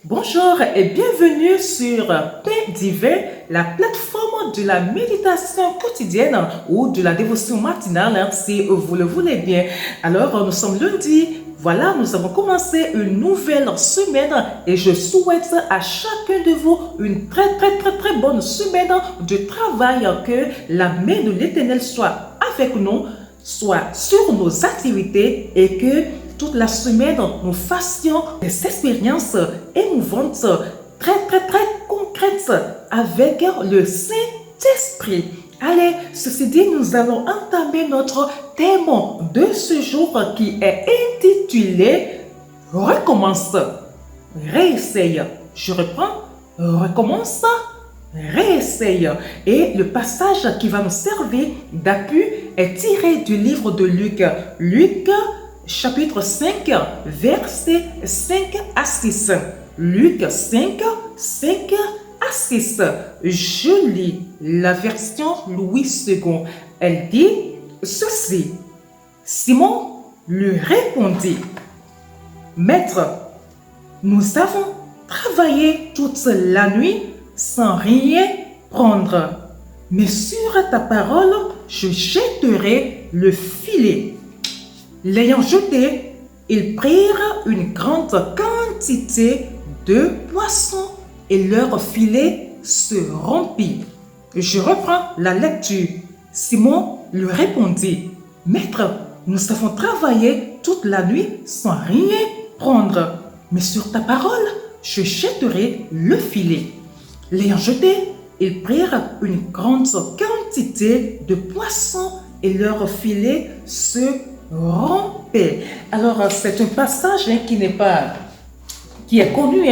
Bonjour et bienvenue sur Pain Divin, la plateforme de la méditation quotidienne ou de la dévotion matinale, si vous le voulez bien. Alors, nous sommes lundi. Voilà, nous avons commencé une nouvelle semaine et je souhaite à chacun de vous une très bonne semaine de travail, que la main de l'Éternel soit avec nous, soit sur nos activités et que toute la semaine, nous fassions des expériences émouvantes, très concrètes avec le Saint-Esprit. Allez, ceci dit, nous allons entamer notre thème de ce jour qui est intitulé « Recommence, réessaye ». Je reprends, recommence, réessaye. Et le passage qui va nous servir d'appui est tiré du livre de Luc. Luc, chapitre 5, versets 5 à 6. Luc 5, 5 à 6. Je lis la version Louis II. Elle dit ceci. Simon lui répondit, « Maître, nous avons travaillé toute la nuit sans rien prendre, mais sur ta parole, je jetterai le filet. » L'ayant jeté, ils prirent une grande quantité de poissons et leur filet se rompit. Je reprends la lecture. Simon lui répondit, « Maître, nous avons travaillé toute la nuit sans rien prendre, mais sur ta parole, je jetterai le filet. » L'ayant jeté, ils prirent une grande quantité de poissons et leur filet se rompait. Alors, c'est un passage qui est connu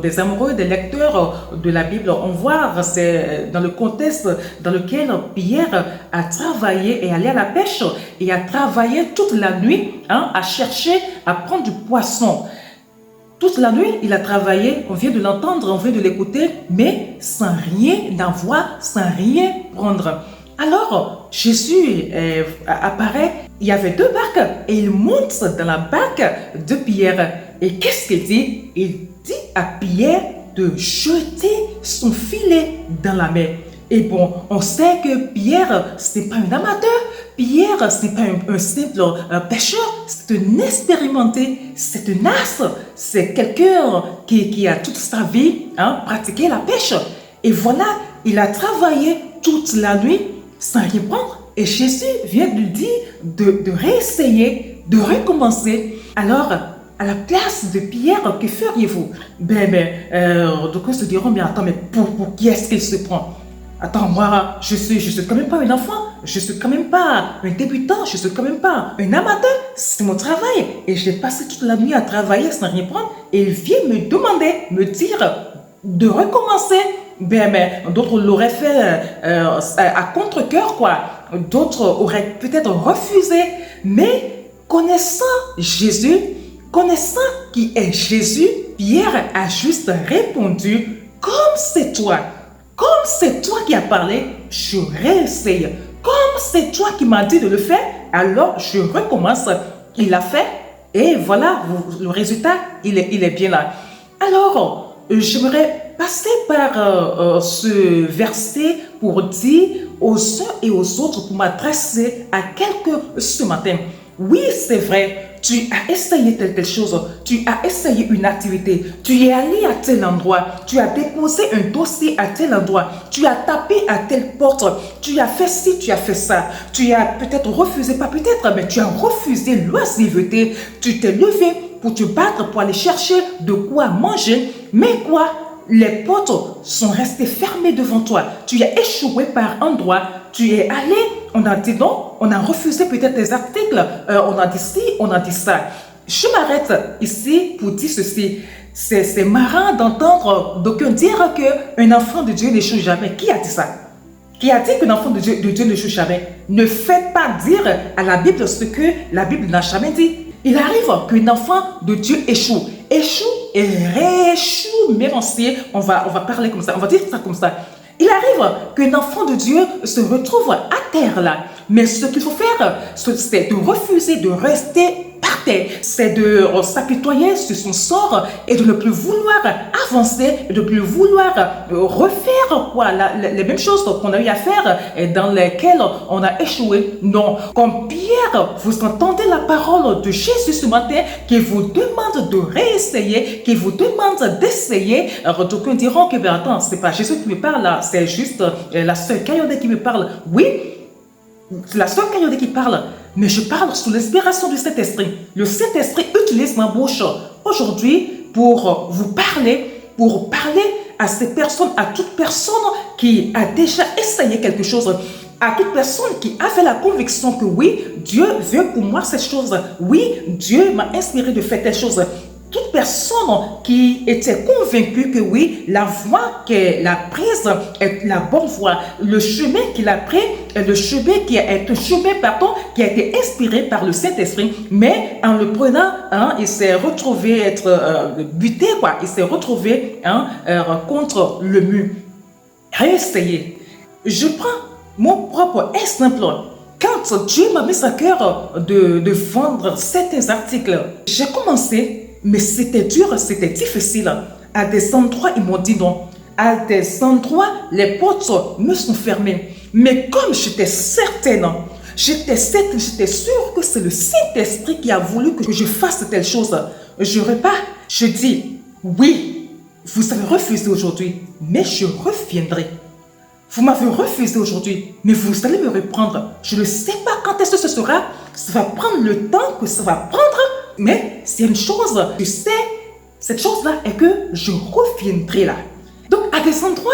des amoureux, des lecteurs de la Bible. On voit, c'est dans le contexte dans lequel Pierre a travaillé et allé à la pêche et a travaillé toute la nuit à chercher à prendre du poisson. Toute la nuit, il a travaillé, on vient de l'entendre, on vient de l'écouter, mais sans rien avoir, sans rien prendre. Alors, Jésus apparaît, il y avait deux barques et il monte dans la barque de Pierre. Et qu'est-ce qu'il dit? Il dit à Pierre de jeter son filet dans la mer. Et bon, on sait que Pierre, ce n'est pas un amateur. Pierre, ce n'est pas un simple pêcheur. C'est un expérimenté, c'est un as. C'est quelqu'un qui a toute sa vie pratiqué la pêche. Et voilà, il a travaillé toute la nuit sans rien prendre. Et Jésus vient lui dire de réessayer, de recommencer. Alors, à la place de Pierre, que feriez-vous? Donc ils se diront, mais attends, mais pour qui est-ce qu'il se prend? Attends, moi, je suis quand même pas un enfant, je suis quand même pas un débutant, je suis quand même pas un amateur, c'est mon travail. Et j'ai passé toute la nuit à travailler sans rien prendre et il vient me demander, me dire de recommencer. D'autres l'auraient fait à contre-cœur, quoi. D'autres auraient peut-être refusé. Mais connaissant Jésus, connaissant qui est Jésus, Pierre a juste répondu, comme c'est toi qui as parlé, je réessaye. Comme c'est toi qui m'as dit de le faire, alors je recommence. Il l'a fait et voilà, le résultat, il est bien là. Alors, j'aimerais passer par ce verset pour dire aux uns et aux autres, pour m'adresser à quelqu'un ce matin. Oui, c'est vrai, tu as essayé telle chose, tu as essayé une activité, tu es allé à tel endroit, tu as déposé un dossier à tel endroit, tu as tapé à telle porte, tu as fait ci, tu as fait ça, tu as peut-être refusé, pas peut-être, mais tu as refusé l'oisiveté, tu t'es levé pour te battre, pour aller chercher de quoi manger, mais quoi? Les portes sont restées fermées devant toi. Tu as échoué par endroit. Tu es allé, on a dit non, on a refusé peut-être des articles, on a dit ci, on a dit ça. Je m'arrête ici pour dire ceci. C'est marrant d'entendre d'aucuns dire qu'un enfant de Dieu n'échoue jamais. Qui a dit ça? Qui a dit qu'un enfant de Dieu n'échoue jamais? Ne faites pas dire à la Bible ce que la Bible n'a jamais dit. Il arrive qu'un enfant de Dieu échoue et rééchoue, même entier. On va parler comme ça, on va dire ça comme ça. Il arrive qu'un enfant de Dieu se retrouve à terre là. Mais ce qu'il faut faire, c'est de refuser de rester par terre, c'est de s'apitoyer sur son sort et de ne plus vouloir avancer, de ne plus vouloir refaire les mêmes choses qu'on a eu à faire et dans lesquelles on a échoué. Non, comme Pierre, vous entendez la parole de Jésus ce matin qui vous demande de réessayer, qui vous demande d'essayer. Alors, d'aucuns diront que, ben attends, c'est pas Jésus qui me parle là, c'est juste la sœur Kayode qui me parle. Oui, c'est la sœur Kayode qui parle, mais je parle sous l'inspiration du Saint-Esprit. Le Saint-Esprit utilise ma bouche aujourd'hui pour vous parler, pour parler à ces personnes, à toute personne qui a déjà essayé quelque chose, à toute personne qui avait la conviction que oui, Dieu veut pour moi cette chose, oui, Dieu m'a inspiré de faire telle chose. Toute personne qui était convaincue que oui, la voie qu'elle a prise est la bonne voie, le chemin qu'il a pris est le chemin qui est un chemin, qui a été inspiré par le Saint-Esprit, mais en le prenant, il s'est retrouvé être buté, il s'est retrouvé contre le mur. Réessayez. Je prends mon propre exemple. Quand Dieu m'a mis à cœur de vendre certains articles, j'ai commencé. Mais c'était dur, c'était difficile. À des endroits, ils m'ont dit non. À des endroits, les portes me sont fermées. Mais comme j'étais certaine, j'étais sûre que c'est le Saint-Esprit qui a voulu que je fasse telle chose. Je repars, je dis, oui, vous avez refusé aujourd'hui, mais je reviendrai. Vous m'avez refusé aujourd'hui, mais vous allez me reprendre. Je ne sais pas quand est-ce que ce sera. Ça va prendre le temps que ça va prendre. Mais c'est une chose, tu sais, cette chose-là est que je reviendrai là. Donc, à des endroits,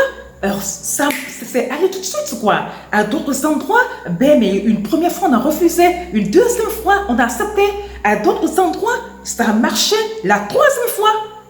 ça, c'est aller tout de suite, quoi. À d'autres endroits, mais une première fois, on a refusé. Une deuxième fois, on a accepté. À d'autres endroits, ça a marché. La troisième fois,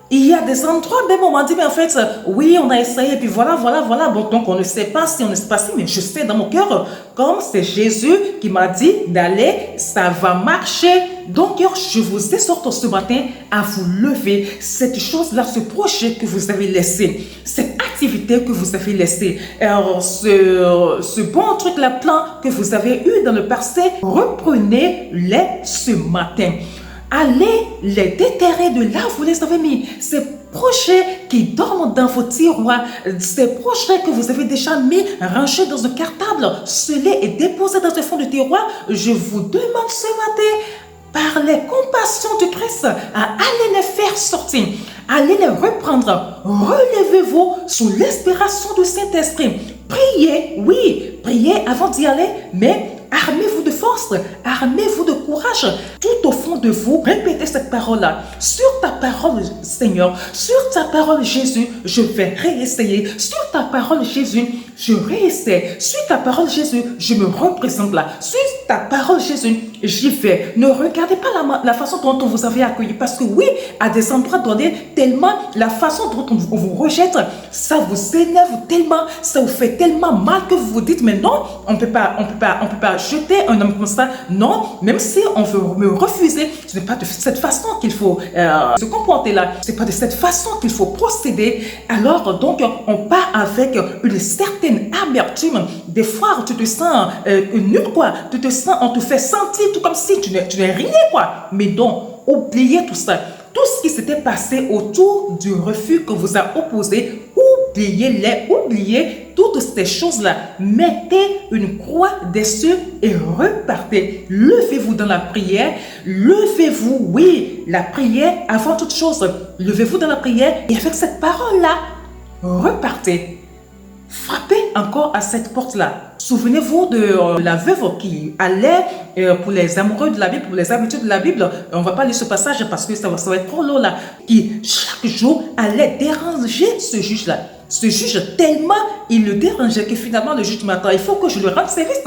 il y a des endroits, on m'a dit, mais en fait, oui, on a essayé, et puis voilà. Bon, donc, on ne sait pas si on ne sait pas si, mais je sais dans mon cœur, comme c'est Jésus qui m'a dit d'aller, ça va marcher. Donc, je vous exhorte ce matin à vous lever. Cette chose-là, ce projet que vous avez laissé, cette activité que vous avez laissée, ce bon truc-là, plan que vous avez eu dans le passé, reprenez-les ce matin. Allez les déterrer de là où vous les avez mis. Ces projets qui dorment dans vos tiroirs, ces projets que vous avez déjà mis, rangés dans un cartable, scellés et déposés dans un fond de tiroir, je vous demande ce matin, par les compassions de Christ, à aller les faire sortir, allez les reprendre. Relevez-vous sous l'inspiration du Saint-Esprit. Priez, oui, priez avant d'y aller, mais armez-vous de force, armez-vous de courage. Tout au fond de vous, répétez cette parole-là. Sur ta parole, Seigneur, sur ta parole, Jésus, je vais réessayer. Sur ta parole, Jésus, je réessaie. Sur ta parole, Jésus, je me représente là. Sur ta parole, Jésus, j'y vais. Ne regardez pas la façon dont on vous avait accueilli. Parce que oui, à des endroits donnés, tellement la façon dont on vous rejette, ça vous énerve tellement, ça vous fait tellement mal que vous vous dites, mais non, on ne peut pas jeter un homme comme ça. Non, même si on veut me refuser, ce n'est pas de cette façon qu'il faut se comporter là. Ce n'est pas de cette façon qu'il faut procéder. Alors donc, on part avec une certaine amertume. Des fois, tu te sens nul, quoi. Tu te sens, on te fait sentir tout comme si tu n'es rien, quoi. Mais non, oubliez tout ça. Tout ce qui s'était passé autour du refus que vous a opposé, oubliez toutes ces choses-là. Mettez une croix dessus et repartez. Levez-vous dans la prière. Levez-vous, oui, la prière avant toute chose. Levez-vous dans la prière et avec cette parole-là, repartez. Frappez encore à cette porte-là. Souvenez-vous de la veuve qui allait pour les amoureux de la Bible, pour les habitudes de la Bible. On ne va pas lire ce passage parce que ça va être trop long là. Qui chaque jour allait déranger ce juge-là. Ce juge, tellement il le dérangeait que finalement le juge m'attend. Il faut que je lui rende service.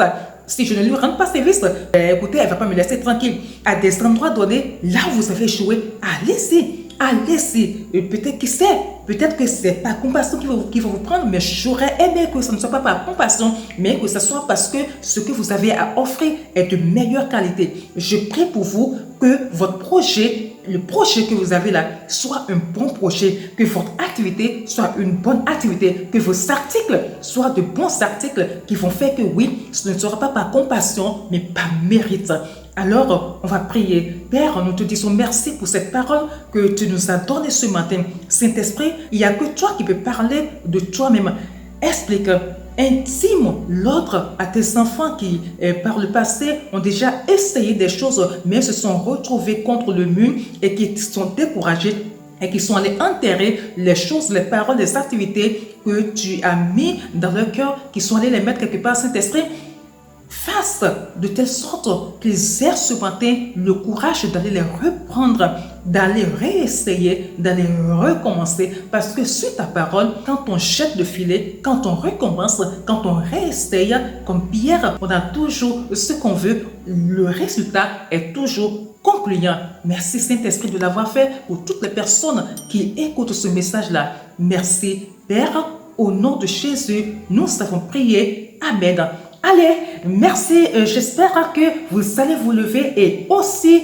Si je ne lui rends pas service, écoutez, elle ne va pas me laisser tranquille. À des endroits donnés, là où vous avez échoué, allez-y. Allez-y. Peut-être qui sait, peut-être que c'est par compassion qui va vous prendre, mais j'aurais aimé que ce ne soit pas par compassion, mais que ce soit parce que ce que vous avez à offrir est de meilleure qualité. Je prie pour vous que votre projet, le projet que vous avez là, soit un bon projet, que votre activité soit une bonne activité, que vos articles soient de bons articles qui vont faire que oui, ce ne sera pas par compassion, mais par mérite. Alors, on va prier. Père, nous te disons merci pour cette parole que tu nous as donnée ce matin. Saint-Esprit, il n'y a que toi qui peux parler de toi-même. Explique, intime l'ordre à tes enfants qui, par le passé, ont déjà essayé des choses, mais se sont retrouvés contre le mur et qui sont découragés et qui sont allés enterrer les choses, les paroles, les activités que tu as mis dans leur cœur, qui sont allés les mettre quelque part, Saint-Esprit. Fasse de telle sorte qu'ils aient ce matin le courage d'aller les reprendre, d'aller réessayer, d'aller recommencer. Parce que sur ta parole, quand on jette le filet, quand on recommence, quand on réessaye, comme Pierre, on a toujours ce qu'on veut. Le résultat est toujours concluant. Merci Saint-Esprit de l'avoir fait pour toutes les personnes qui écoutent ce message-là. Merci Père, au nom de Jésus, nous avons prié. Amen. Allez, merci. J'espère que vous allez vous lever et aussi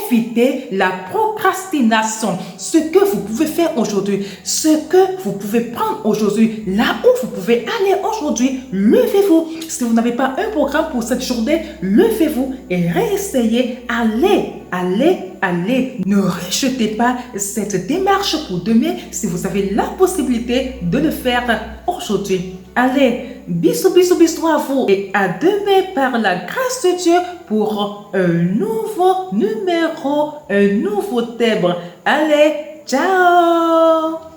éviter la procrastination. Ce que vous pouvez faire aujourd'hui, ce que vous pouvez prendre aujourd'hui, là où vous pouvez aller aujourd'hui, levez-vous. Si vous n'avez pas un programme pour cette journée, levez-vous et réessayez. Allez. Ne rejetez pas cette démarche pour demain si vous avez la possibilité de le faire aujourd'hui. Allez, bisous à vous et à demain par la grâce de Dieu pour un nouveau numéro, un nouveau thème. Allez, ciao!